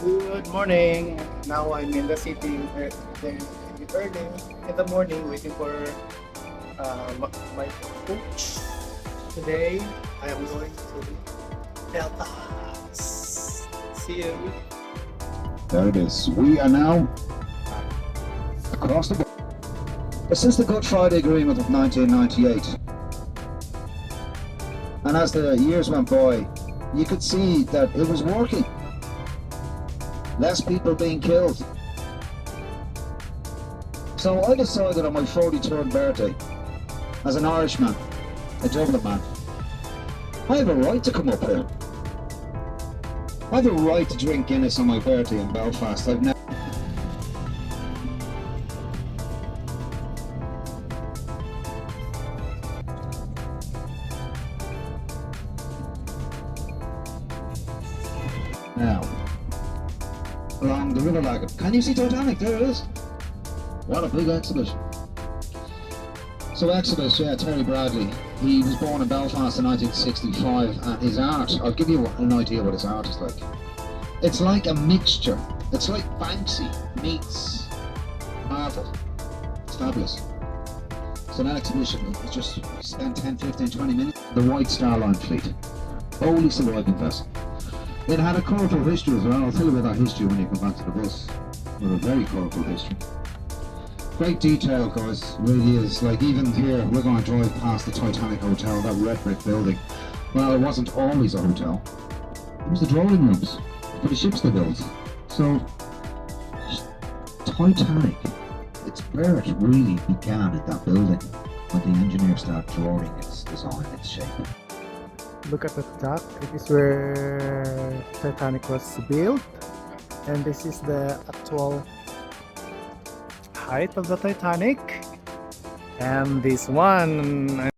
Good morning. Now I'm in the city early in the morning waiting for my coach. Today I am going to Belfast. See you. There it is. We are now across the border. Since the Good Friday Agreement of 1998, and as the years went by, you could see that it was working. Less people being killed. So I decided on my 43rd birthday, as an Irishman, a Dublin man, I have a right to come up here. I have a right to drink Guinness on my birthday in Belfast. I've never. Now, along the river lagoon. Can you see Titanic? There it is. What a big exhibition. So Exodus, yeah, Terry Bradley. He was born in Belfast in 1965, and his art, I'll give you an idea what his art is like. It's like a mixture. It's like Banksy meets Marvel. It's fabulous. So that exhibition, it's just spent 10, 15, 20 minutes. The White Star Line fleet. Only surviving vessel. It had a colourful history as well. I'll tell you about that history when you come back to the bus. With a very colourful history. Great detail, guys, really is. Like, even here, we're going to drive past the Titanic Hotel, that red brick building. Well, it wasn't always a hotel. It was the drawing rooms for the ships they built. So, Titanic, its birth really began at that building when the engineer started drawing its design, its shape. Look at the top. It is where Titanic was built, and this is the actual height of the Titanic. And this one.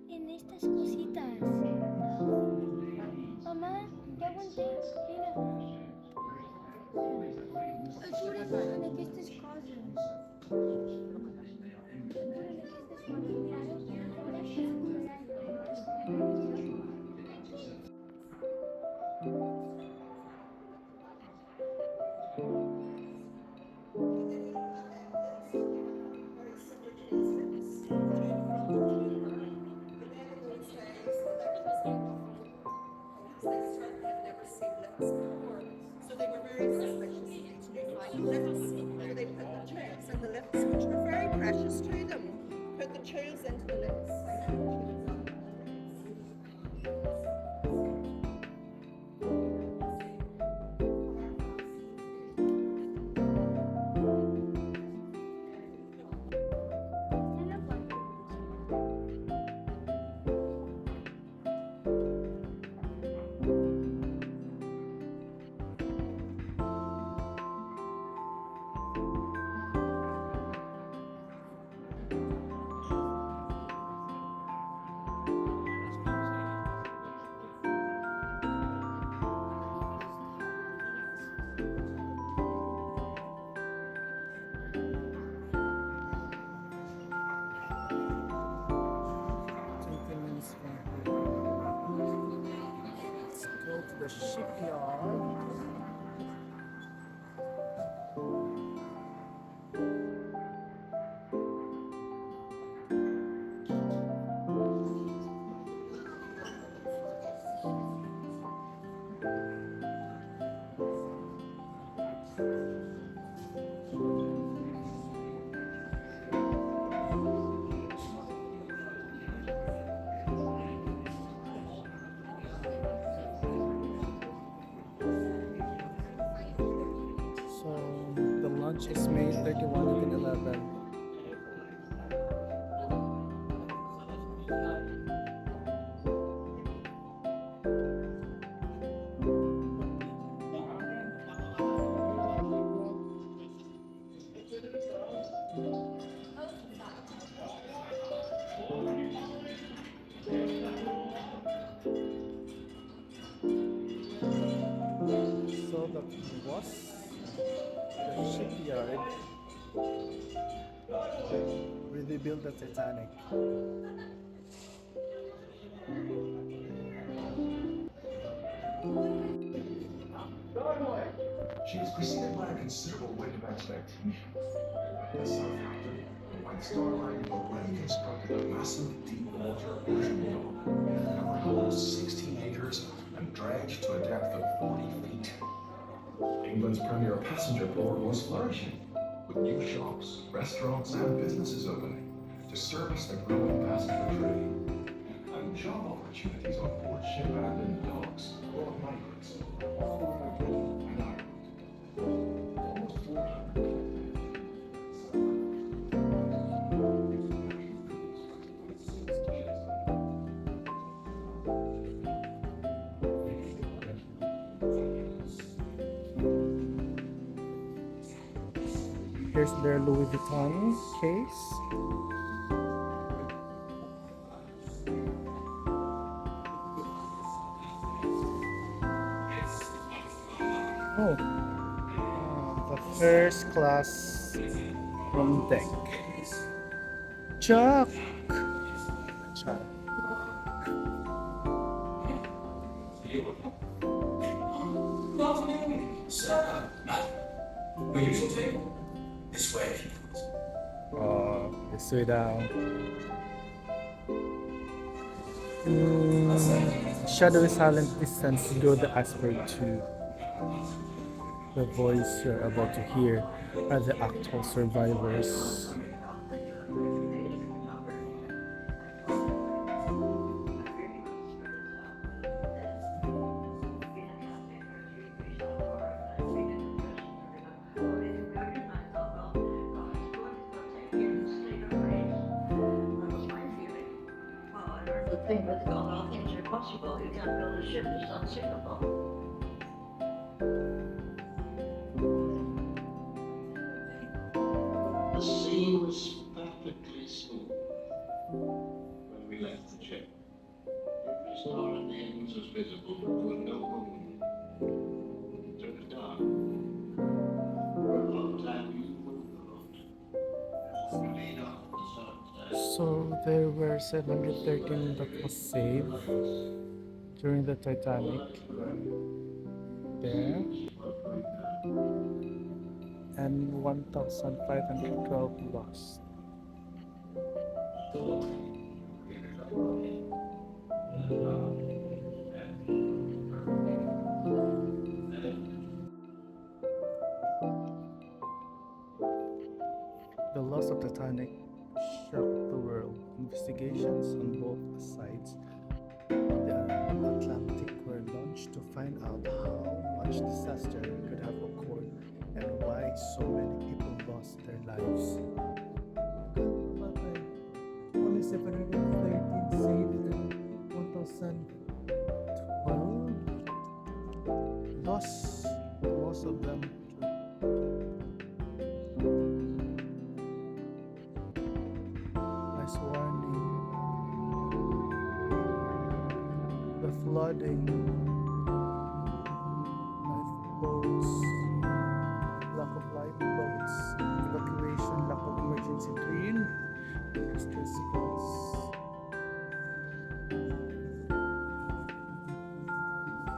En estas cositas. Mamá, ya aguanté. Mira. Ayúdame de que estas cosas. precious to them. Put the tools into the lids. Let's go to the shipyard. So the launch is May 31, 1911. So that was the shipyard where they built the Titanic. She is preceded by a considerable weight of expectation. At Southampton, the White Star Line already constructed a massive deep-water ocean yacht covering almost 16 acres and dragged to a depth of 40 feet. England's premier passenger port was flourishing, with new shops, restaurants and businesses opening to service the growing passenger trade. And job opportunities on board ship and in docks brought migrants all over Britain and Ireland. Almost 400. Here's their Louis Vuitton case. Oh, the first class from deck. Chuck! Chuck. Good afternoon, sir. Your usual table? This way, if you please. This way down. Shadowy silent distance go the iceberg to. The voice you're about to hear are the actual survivors. The thing with God, all things are possible. You can't build a ship that's unsinkable. The sea was perfectly smooth when we left the ship. Every star in the heavens was visible, but there was no moon. So it was dark. For a long time, you moved a lot. And we made off the sun. So there were 713 that was saved during the Titanic. There. And 1,512 lost. The loss of Titanic shocked the world. Investigations on both sides of the Atlantic were launched to find out how much disaster could have occurred and why so many people lost their lives. Only 713 saved, 1,012 lost, most of them. Nice warning. The flooding, lifeboats, lack of lifeboats, evacuation, lack of emergency train, extra schools.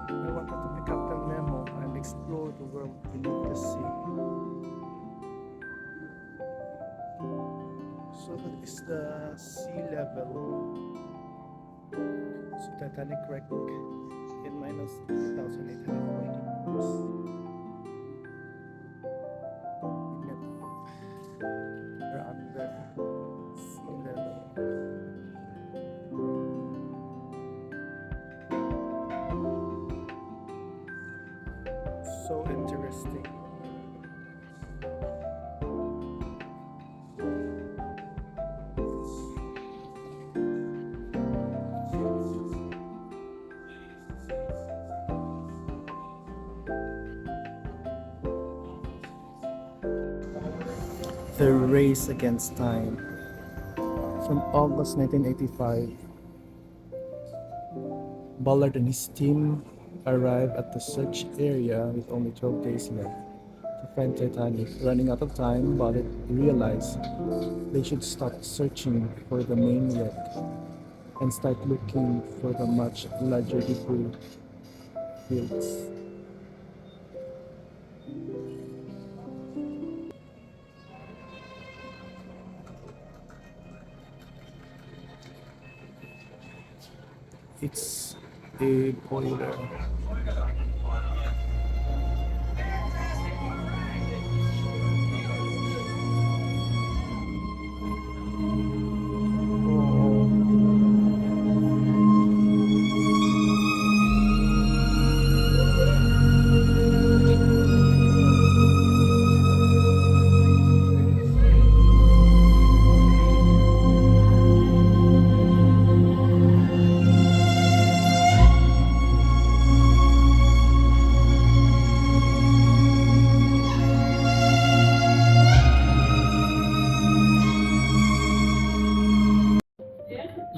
I wanted to pick up the memo and explore the world beneath the sea. So that is the sea level. So Titanic wreck in minus 3,840 meters. We're under sea level. So interesting. The Race Against Time. From August 1985, Ballard and his team arrived at the search area with only 12 days left to find Titanic. Running out of time, Ballard realized they should stop searching for the main wreck and start looking for the much larger debris fields. It's a boiler.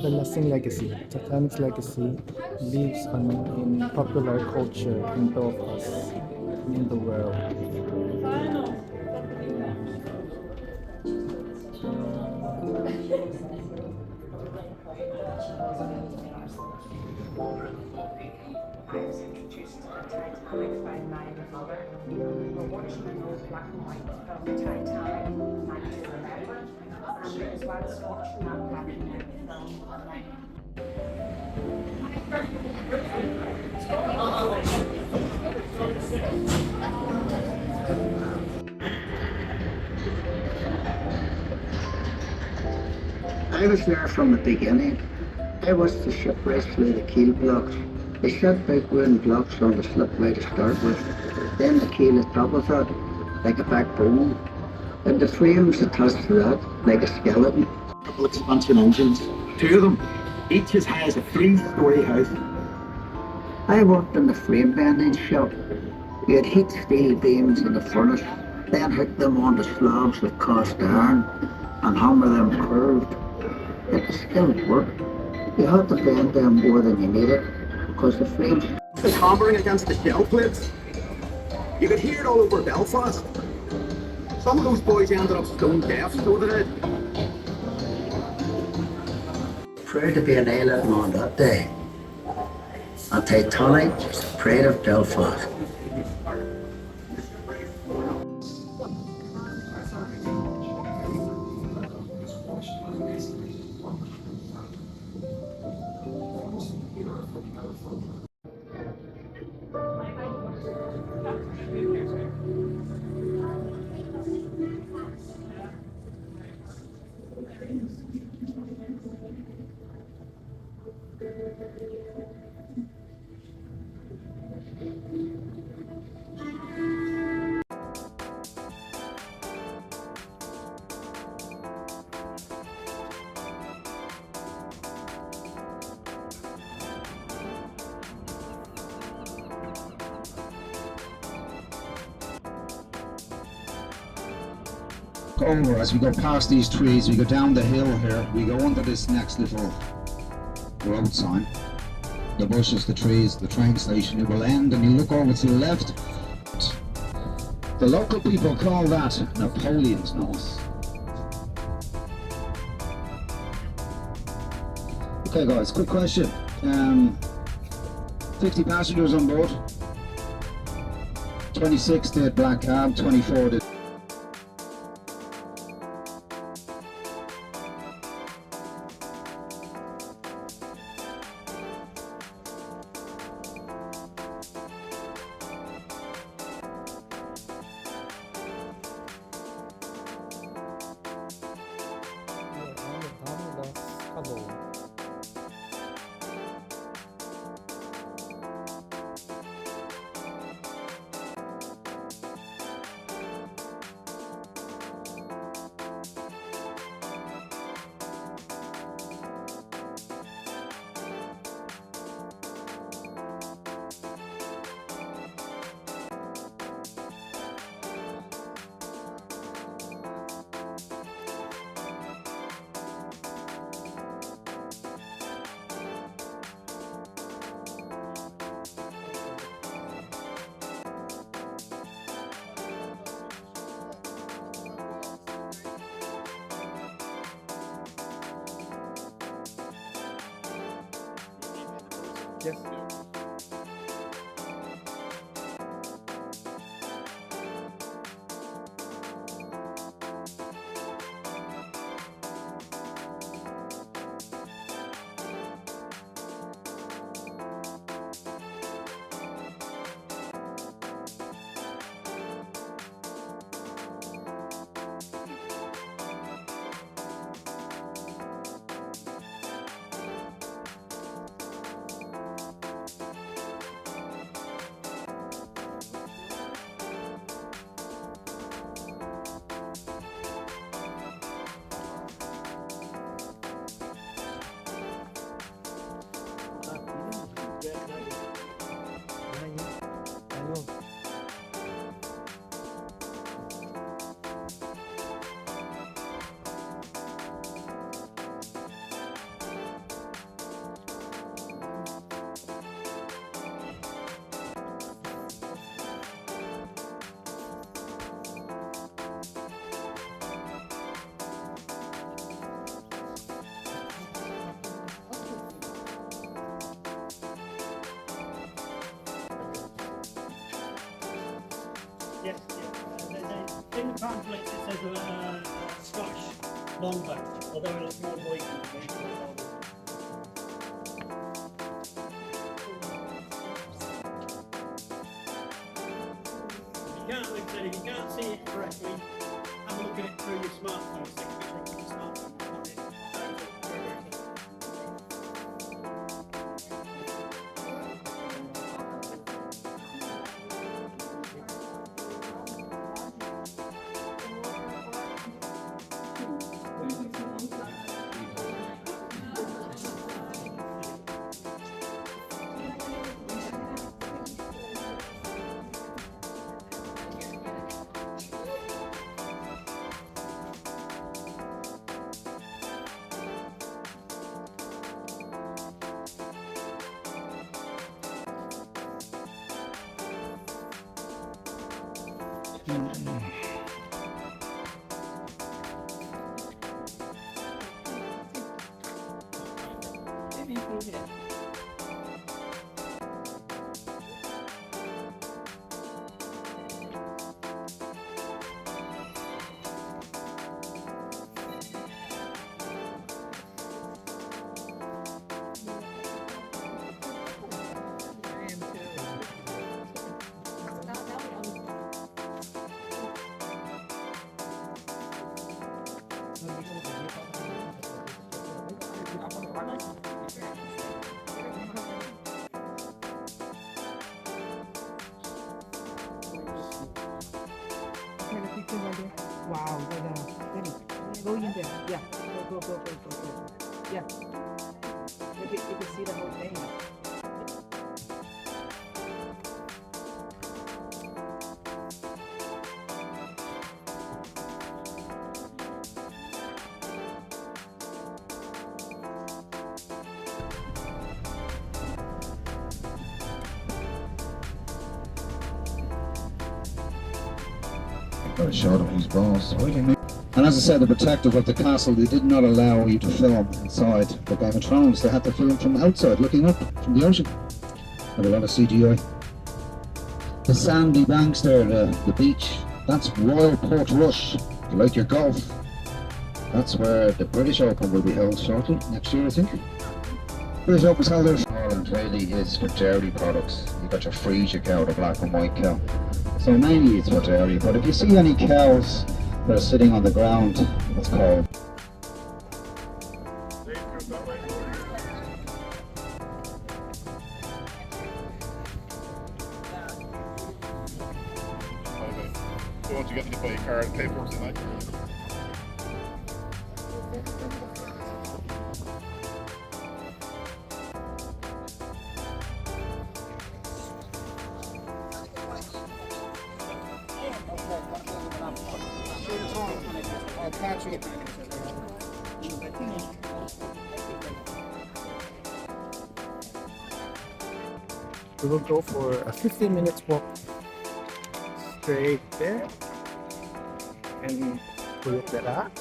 The lasting legacy. Titanic's legacy lives on in popular culture in Belfast and in the world. I was introduced to the Titanic by my mother. We're watching an old black and white film, Titanic, Night to Remember. And it was whilst watching that black and white film, I was there from the beginning. I watched the ship race through the keel blocks. They set big wooden blocks on the slipway to start with. Then the keel at top of that, like a backbone. And the frames attached to that, like a skeleton. Couple expansion engines, two of them, each as high as a 3-story house. I worked in the frame bending shop. We had heat steel beams in the furnace, then hook them onto slabs of cast iron and hammer them curved. It was skilled work. You had to bend them more than you needed because the frames was hammering against the shell plates. You could hear it all over Belfast. Some of those boys ended up stone deaf, so they did. proud to be an island on that day. And Titanic was the pride of Belfast. over, as we go past these trees, we go down the hill here, we go under this next little road sign. The bushes, the trees, the train station, it will end, and you look over to the left. The local people call that Napoleon's Nose. Okay guys, quick question. 50 passengers on board. 26 did black cab, 24 did. Yes. Yes, yeah. In the pamphlets it says Scottish longboat, although it looks more Viking to me. You can't, like I said, if you can't see it correctly, have a look at it through your smartphone. Take a picture of your smartphone on it. Wow, ready. Go in there. Yeah. Go. Yeah. You can see the whole thing. Gotta show them who's boss. And as I said, the protective of the castle, they did not allow you to film inside the Game of Thrones. They had to film from outside, looking up from the ocean. And a lot of CGI. The sandy banks there, the beach, that's Royal Portrush. If you like your golf, that's where the British Open will be held shortly, next year I think. British Open's held there. Ireland really is for dairy products. You got your Frisia cow, the black and white cow. So mainly it's for dairy, but if you see any cows that are sitting on the ground, that's called. Don't you get to buy a car and pay for it tonight? We will go for a 15 minutes walk straight there and look that up.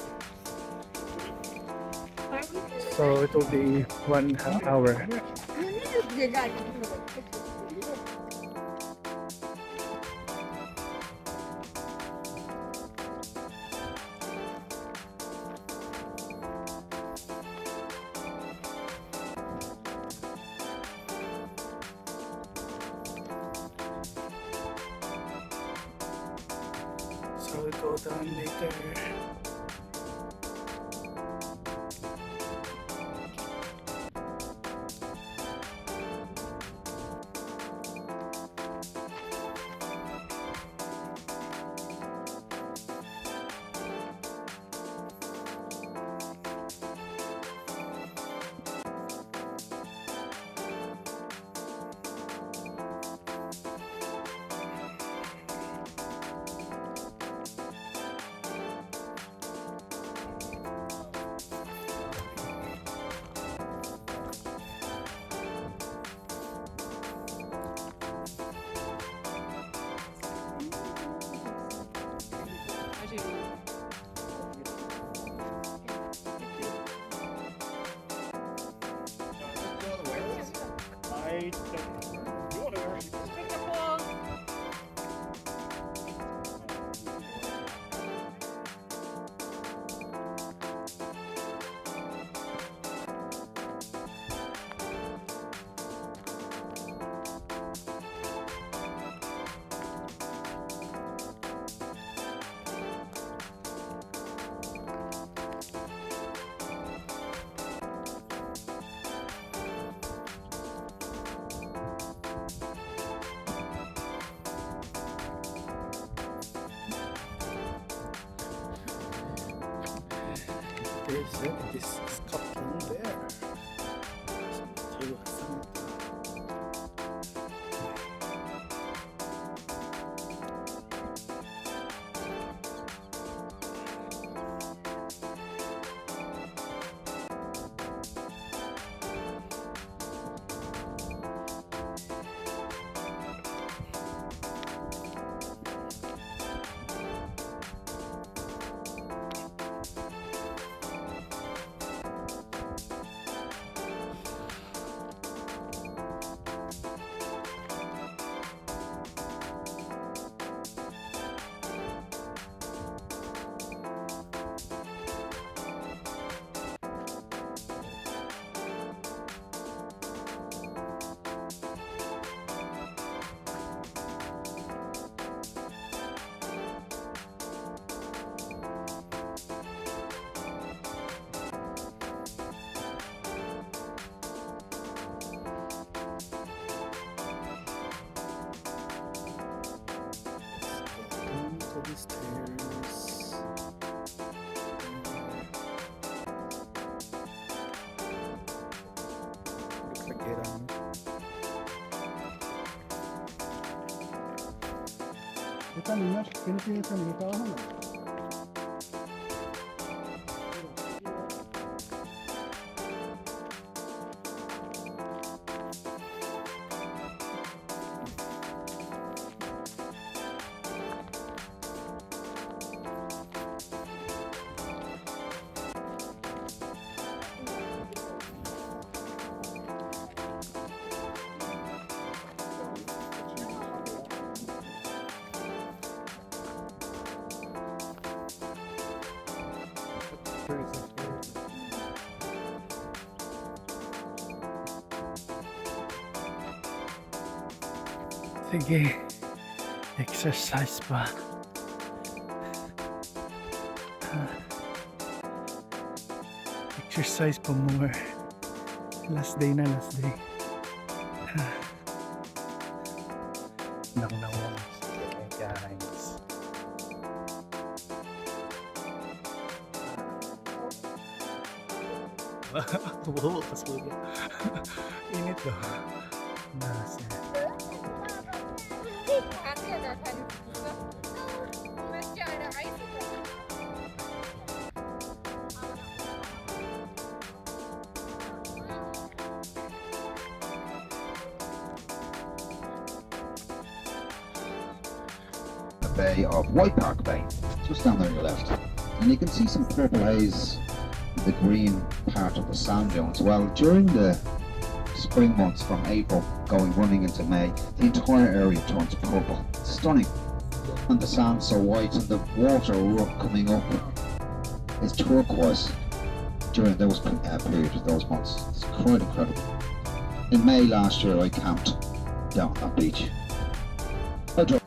So it will be 1.5 hours. So we'll go down later. They said this is Scotland there. Esta niña tiene que ir también trabajando. Sige, exercise pa. Exercise pa more. Last day na, last day. Nang nawang. Guys. Wow, pasulo. Init to. Nasa. Bay of White Park Bay, just down there on your left, and you can see some purple haze in the green part of the sand dunes. Well, during the spring months from April going running into May, the entire area turns purple. It's stunning, and the sand's so white, and the water coming up is turquoise during those periods, those months. It's quite incredible. In May last year, I camped down on that beach. I drove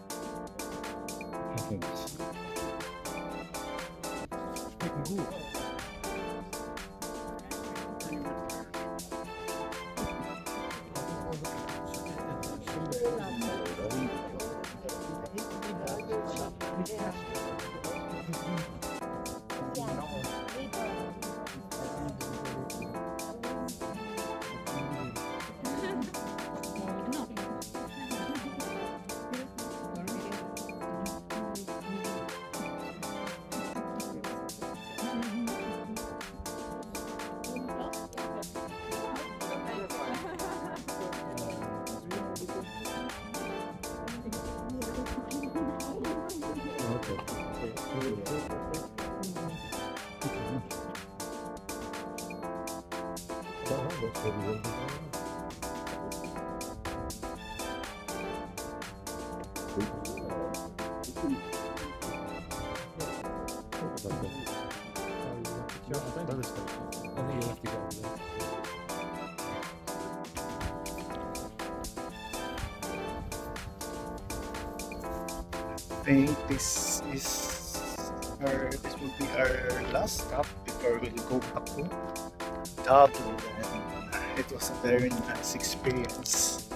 I think this will be our last stop before we'll go back to Dublin. And it was a very nice experience,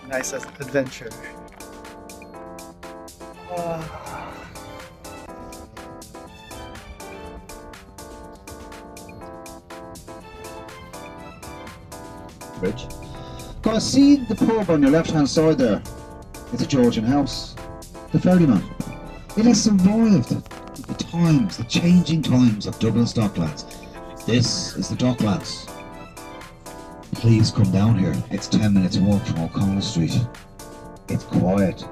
nice adventure. Bridge. Gonna see the pub on your left hand side there. It's a Georgian house. The Ferryman. It has survived the times, the changing times of Dublin's docklands. This is the docklands. Please come down here. It's 10 minutes walk from O'Connell Street. It's quiet.